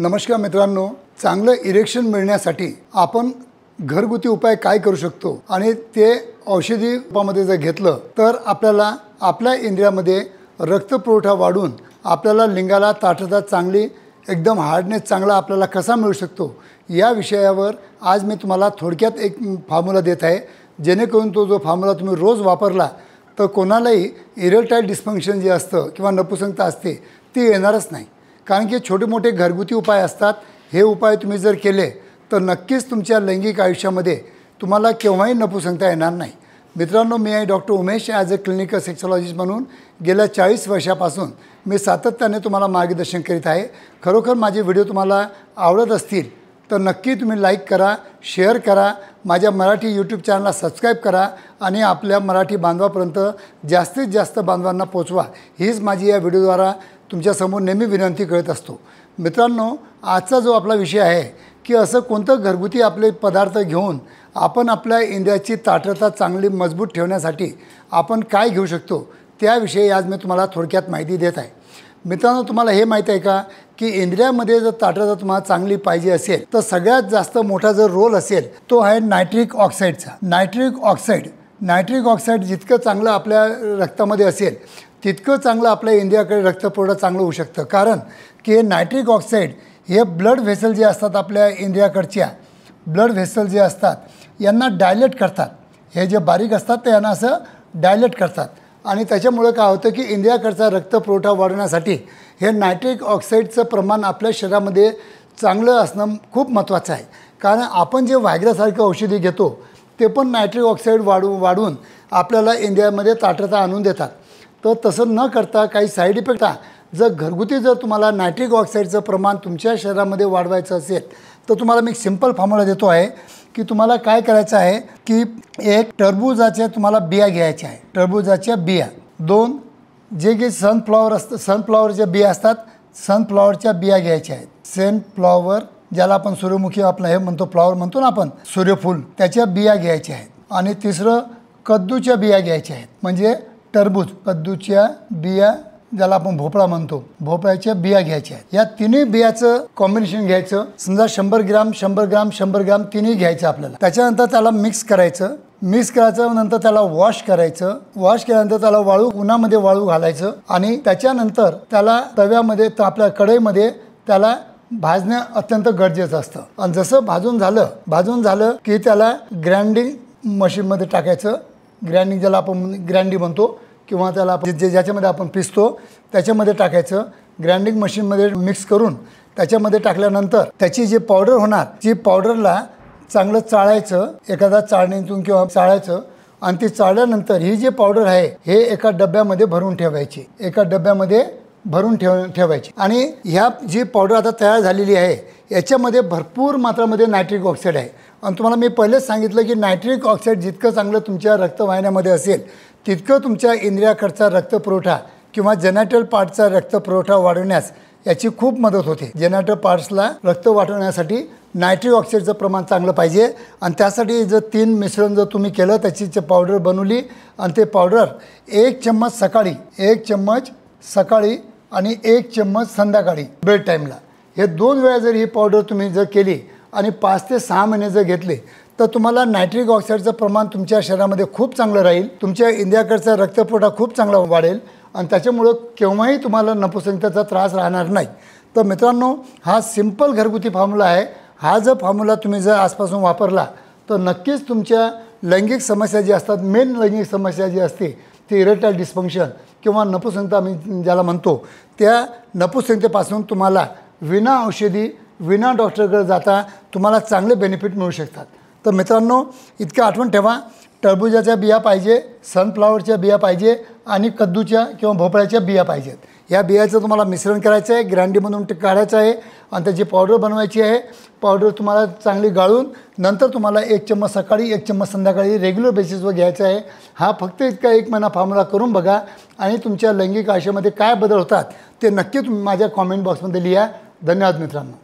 नमस्कार मित्रांनो, चांगलं इरेक्शन मिळण्यासाठी आपण घरगुती उपाय काय करू शकतो आणि ते औषधी रूपामध्ये जर घेतलं तर आपल्याला आपल्या इंद्रियामध्ये रक्तपुरवठा वाढून आपल्याला लिंगाला ताठता चांगली एकदम हार्डनेस चांगला आपल्याला कसा मिळू शकतो या विषयावर आज मी तुम्हाला थोडक्यात एक फॉर्म्युला देत आहे, जेणेकरून तो जो फॉर्म्युला तुम्ही रोज वापरला तर कोणालाही इरेक्टाईल डिस्फंक्शन जे असतं किंवा नपुंसकता असते ती येणारच नाही। कारण की छोटे मोठे घरगुती उपाय असतात, हे उपाय तुम्ही जर केले तर नक्कीच तुमच्या लैंगिक आयुष्यामध्ये तुम्हाला केव्हाही नपुंसकता येणार नाही। मित्रांनो, मी आहे doctor Umesh, as a clinical sexologist म्हणून गेल्या 40 वर्षापासून मी सातत्याने तुम्हाला मार्गदर्शन करीत आहे। खरोखर माझे व्हिडिओ तुम्हाला आवडत असतील तर नक्की तुम्ही लाईक करा, शेअर करा, माझ्या मराठी यूट्यूब चॅनलला सबस्क्राईब करा आणि आपल्या मराठी बांधवापर्यंत जास्तीत जास्त बांधवांना पोचवा, हीच माझी या व्हिडिओद्वारा तुमच्यासमोर नेहमी विनंती करत असतो। मित्रांनो, आजचा जो आपला विषय आहे की असं कोणतं घरगुती आपले पदार्थ घेऊन आपण आपल्या इंद्रियाची ताठरता चांगली मजबूत ठेवण्यासाठी आपण काय घेऊ शकतो त्याविषयी आज मी तुम्हाला थोडक्यात माहिती देत आहे। मित्रांनो, तुम्हाला हे माहीत आहे का की इंद्रियामध्ये जर ताठरता तुम्हाला चांगली पाहिजे असेल तर सगळ्यात जास्त मोठा जर रोल असेल तो आहे नायट्रिक ऑक्साईडचा। नायट्रिक ऑक्साईड जितकं चांगलं आपल्या रक्तामध्ये असेल तितकं चांगलं आपल्या इंद्रियाकडे रक्तपुरवठा चांगलं होऊ शकतं। कारण की हे नायट्रिक ऑक्साईड हे ब्लड व्हेसल जे असतात आपल्या इंद्रियाकडच्या ब्लड व्हेसल जे असतात यांना डायलेट करतात। हे जे बारीक असतात ते यांना असं डायलेट करतात आणि त्याच्यामुळे काय होतं की इंद्रियाकडचा रक्तपुरवठा वाढवण्यासाठी हे नायट्रिक ऑक्साईडचं प्रमाण आपल्या शरीरामध्ये चांगलं असणं खूप महत्त्वाचं आहे। कारण आपण जे व्हायग्रासारखं औषधी घेतो ते पण नायट्रिक ऑक्साईड वाढवून आपल्याला इंद्रियामध्ये ताठरता आणून देतात। तर तसं न करता काही साईड इफेक्ट जर घरगुती जर तुम्हाला नायट्रिक ऑक्साईडचं प्रमाण तुमच्या शरीरामध्ये वाढवायचं असेल तर तुम्हाला मी एक सिंपल फॉर्म्युला देतो आहे की तुम्हाला काय करायचं आहे की एक टरबूजाच्या तुम्हाला बिया घ्यायच्या आहे, टरबूजाच्या बिया 2 जे सनफ्लॉवरच्या बिया असतात सनफ्लॉवरच्या बिया घ्यायच्या आहेत। सनफ्लॉवर ज्याला आपण सूर्यमुखी आपलं हे म्हणतो फ्लॉवर म्हणतो ना आपण सूर्यफूल, त्याच्या बिया घ्यायच्या आहेत। आणि तिसरं कद्दूच्या बिया घ्यायच्या आहेत, म्हणजे टरबूज कद्दूच्या बिया ज्याला आपण भोपळा म्हणतो भोपळ्याच्या बिया घ्यायच्या आहेत। या तिन्ही बियाचं कॉम्बिनेशन घ्यायचं, समजा 100 ग्राम 100 ग्राम तिन्ही घ्यायचं आपल्याला। त्याच्यानंतर त्याला मिक्स करायचं नंतर त्याला वॉश करायचं, वॉश केल्यानंतर त्याला उन्हामध्ये वाळू घालायचं आणि त्याच्यानंतर त्याला तव्यामध्ये आपल्या कढईमध्ये त्याला भाजणं अत्यंत गरजेचं असतं। आणि जसं भाजून झालं की त्याला ग्राइंडिंग मशीनमध्ये टाकायचं, ग्राइंडिंग ज्याला आपण ग्राइंडिंग म्हणतो किंवा त्याला ज्याच्यामध्ये आपण पिसतो त्याच्यामध्ये टाकायचं। ग्राइंडिंग मशीनमध्ये मिक्स करून त्याच्यामध्ये टाकल्यानंतर त्याची जी पावडर होणार ती पावडरला चांगलं चाळायचं, एखादा चाळणीतून किंवा चाळायचं आणि ती चाळल्यानंतर ही जी पावडर आहे हे एका डब्यामध्ये भरून ठेवायची आणि ह्या जी पावडर आता तयार झालेली आहे याच्यामध्ये भरपूर मात्रामध्ये नायट्रिक ऑक्साईड आहे। आणि तुम्हाला मी पहिलेच सांगितलं की नायट्रिक ऑक्साईड जितकं चांगलं तुमच्या रक्तवाहिन्यामध्ये असेल तितकं तुमच्या इंद्रियाकडचा रक्तपुरवठा किंवा जेनाटल पार्टचा रक्तपुरवठा वाढवण्यास याची खूप मदत होते। जेनाटल पार्ट्सला रक्त वाढवण्यासाठी नायट्रिक ऑक्साईडचं प्रमाण चांगलं पाहिजे आणि त्यासाठी जर 3 मिश्रण जर तुम्ही केलं त्याची पावडर बनवली आणि ते पावडर 1 चम्मच सकाळी आणि 1 चम्मच संध्याकाळी बेड टाईमला, हे 2 वेळा जर ही पावडर तुम्ही जर केली आणि 5 ते 6 महिने जर घेतले तर तुम्हाला नायट्रिक ऑक्साईडचं प्रमाण तुमच्या शरीरामध्ये खूप चांगलं राहील, तुमच्या इंद्रियाकडचा रक्तपुरवठा खूप चांगला वाढेल आणि त्याच्यामुळं केव्हाही तुम्हाला नपुंसकतेचा त्रास राहणार नाही। तर मित्रांनो, हा सिंपल घरगुती फॉर्म्युला आहे। हा जर फॉर्म्युला तुम्ही जर आजपासून वापरला तर नक्कीच तुमच्या लैंगिक समस्या जी असतात, मेन लैंगिक समस्या जी असते ती इरेक्टाईल डिस्फंक्शन किंवा नपुंसकता आम्ही ज्याला म्हणतो त्या नपुंसकतेपासून तुम्हाला विना औषधी विना डॉक्टरकडे जाता तुम्हाला चांगले बेनिफिट मिळू शकतात। तर मित्रांनो, इतकं आठवण ठेवा, टरबूजाच्या बिया पाहिजे, सनफ्लॉवरच्या बिया पाहिजे आणि कद्दूच्या किंवा भोपळ्याच्या बिया पाहिजेत। या बियाचं तुम्हाला मिश्रण करायचं आहे, ग्राइंडिंगमधून काढायचं आहे आणि त्याची पावडर बनवायची आहे। पावडर तुम्हाला चांगली गाळून नंतर तुम्हाला 1 चम्मच सकाळी 1 चम्मच संध्याकाळी रेग्युलर बेसिसवर घ्यायचा आहे। हा फक्त इतका 1 महिना फॉर्म्युला करून बघा आणि तुमच्या लैंगिक आयुष्यामध्ये काय बदल होतात ते नक्की तुम्ही माझ्या कॉमेंट बॉक्समध्ये लिहा। धन्यवाद मित्रांनो।